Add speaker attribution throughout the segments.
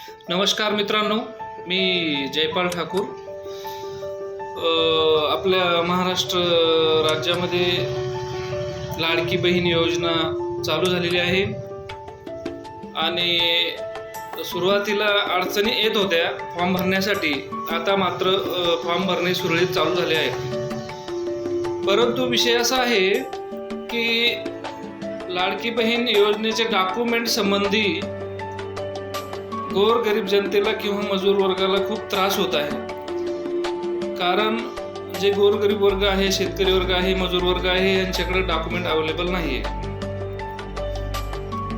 Speaker 1: नमस्कार मित्रांनो, मी जयपाल ठाकूर. आपल्या महाराष्ट्र राज्यामध्ये लाडकी बहीण योजना चालू झालेली आहे आणि सुरुवातीला अडचणी येत होत्या फॉर्म भरण्यासाठी. आता मात्र फॉर्म भरणे सुरळीत चालू झाले आहे. परंतु विषय असा आहे की लाडकी बहीण योजनेचे डॉक्युमेंट संबंधी गोरगरीब जनतेला किंवा मजूर वर्गाला खूप त्रास होत आहे. कारण जे गोरगरीब वर्ग आहे, शेतकरी वर्ग आहे, मजूर वर्ग आहे, यांच्याकडे डॉक्युमेंट अवेलेबल नाही आहे.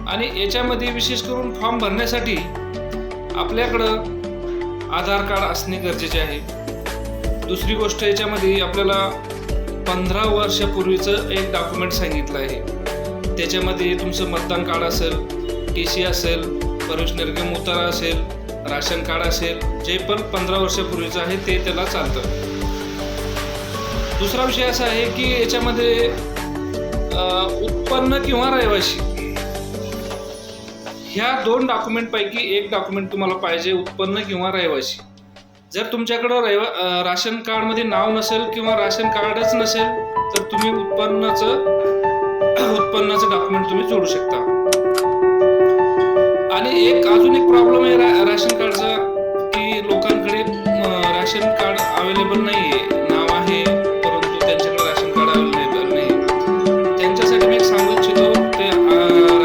Speaker 1: आणि याच्यामध्ये विशेष करून फॉर्म भरण्यासाठी आपल्याकडं आधार कार्ड असणे गरजेचे आहे. दुसरी गोष्ट, याच्यामध्ये आपल्याला 15 वर्षापूर्वीचं एक डॉक्युमेंट सांगितलं आहे. त्याच्यामध्ये तुमचं मतदान कार्ड असेल, TC असेल, प्रवेश निर्गम उतारा असेल, राशन कार्ड असेल, जे पण 15 वर्षापूर्वीचं आहे ते त्याला चालतं. दुसरा विषय असा आहे की याच्यामध्ये उत्पन्न किंवा रहिवासी ह्या 2 डॉक्युमेंट पैकी एक डॉक्युमेंट तुम्हाला पाहिजे, उत्पन्न किंवा रहिवासी. जर तुमच्याकडं राशन कार्डमध्ये नाव नसेल किंवा राशन कार्डच नसेल तर तुम्ही उत्पन्नाचं डॉक्युमेंट तुम्ही जोडू शकता. आणि अजून एक प्रॉब्लेम आहे राशन कार्डचा, की लोकांकडे राशन कार्ड अवेलेबल नाही आहे. नाव आहे परंतु त्यांच्याकडे राशन कार्ड अवेलेबल नाही. त्यांच्यासाठी मी एक सांगू इच्छितो, ते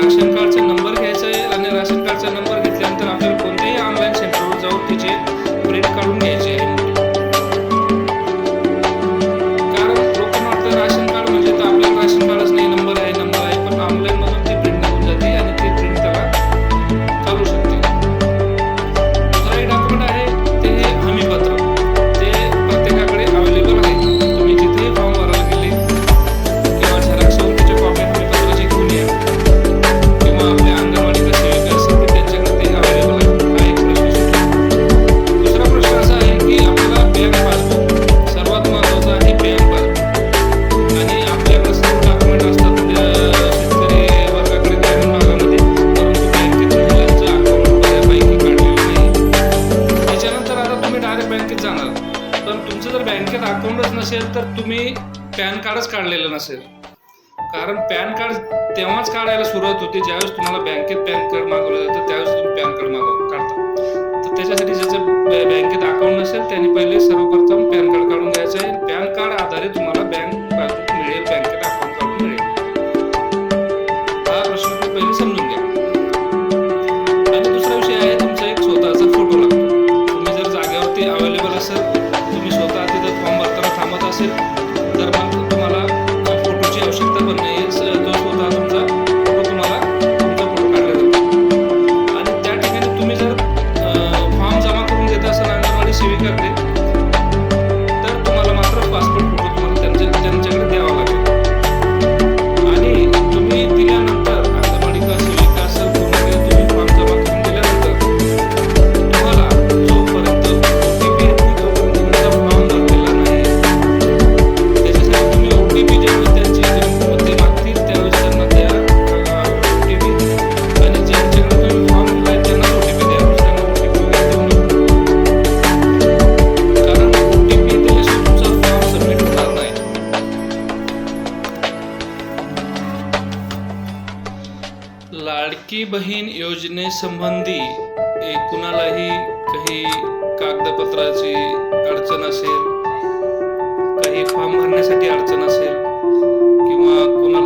Speaker 1: राशन कार्डचा नंबर घ्यायचा आहे आणि राशन कार्डचा नंबर घेतल्यानंतर आपल्याला कोणत्याही ऑनलाईन सेंटरवर जाऊन त्याचे प्रिंट काढून घ्यायचे आहे. कारण लोकांना वाटतं राशन कार्ड म्हणजे तर आपल्याला राशन कार्डच नाही, नंबर आहे, पण ऑनलाईन मधून ती प्रिंट निघून जाते आणि ती प्रिंट त्याला चालू शकते. दुसरा एक डॉक्युमेंट आहे ते हमीपत्र. ते प्रत्येकाकडे अवेलेबल आहे. तुम्ही जिथेही फॉर्म भरायला गेले किंवा झेरॉक्स त्याची कॉपी हमीपत्राची घेऊन या किंवा आपल्या अंगणवाडीला सेविका असतील ते त्यांच्याकडे ते अवेलेबल आहे. दुसरा प्रश्न असा आहे की आपल्याला बँक पासबुक, सर्वात महत्त्वाचं आहे बँक पासबुक. आणि आपल्याकडे सर्व डॉक्युमेंट असतात शेतकरी वर्गाकडे ग्रामीण भागामध्ये, परंतु बँकेत महिलांचं अकाउंट बऱ्यापैकी काढलेलं नाही. त्याच्यानंतर आता तुम्ही डायरेक्ट बँकेत जाणार, पण तुमचं जर बँकेत अकाउंटच नसेल तर तुम्ही पॅन कार्डच काढलेलं नसेल. कारण पॅन कार्ड तेव्हाच काढायला सुरुवात होते ज्यावेळेस तुम्हाला बँकेत पॅन कार्ड मागवलं जातं, त्यावेळेस तुम्ही पॅन कार्ड काढता. तर त्याच्यासाठी ज्याचं बँकेत अकाउंट नसेल त्यांनी पहिले सर्वप्रथम पॅन कार्ड काढून घ्यायचं आहे. पॅन कार्ड आधारे तुम्हाला बँक पासबुक मिळेल, बँकेत अकाउंट काढून मिळेल. हा प्रश्न तुम्ही पहिले समजून घ्या. आणि दुसरा विषय आहे तुमचा एक स्वतःचा फोटो लागतो. तुम्ही जर जागेवरती अवेलेबल असेल, तुम्ही स्वतः तिथं फॉर्म भरताना थांबत असेल तर मग तुम्हाला फोटोची आवश्यकता पण नाही. तो स्वतः तुमचा फोटो तुम्हाला तुमचा फोटो काढला जातो. आणि त्या ठिकाणी तुम्ही जर फॉर्म जमा करून देत असाल अंगणवाडी सेविकाकडे तर तुम्हाला मात्र पासपोर्ट फोटो तुम्हाला त्यांच्याकडे द्यावा लागेल. आणि तुम्ही दिल्यानंतर अंगणवाडी सेविका असेल तुम्ही फॉर्म जमा करून दिल्यानंतर तुम्हाला जोपर्यंत OTP येत नाही तोपर्यंत तुमचा फॉर्म भरलेला नाही. त्याच्यासाठी तुम्ही OTP ज्यावेळेस त्यांची ते मागतील त्यावेळेस त्यांना द्या OTP. आणि ज्यांच्याकडे तुम्ही फॉर्म दिलाय त्यांना OTP द्या. दुसऱ्यांना OTP वगैरे देऊ नका. कारण OTP दिल्याशिवाय तुमचा फॉर्म सबमिट होणार नाही. लाडकी बहीण योजनेसंबंधी कुणालाही काही कागदपत्राची अडचण असेल, काही फॉर्म भरण्यासाठी अडचण असेल किंवा कुणाला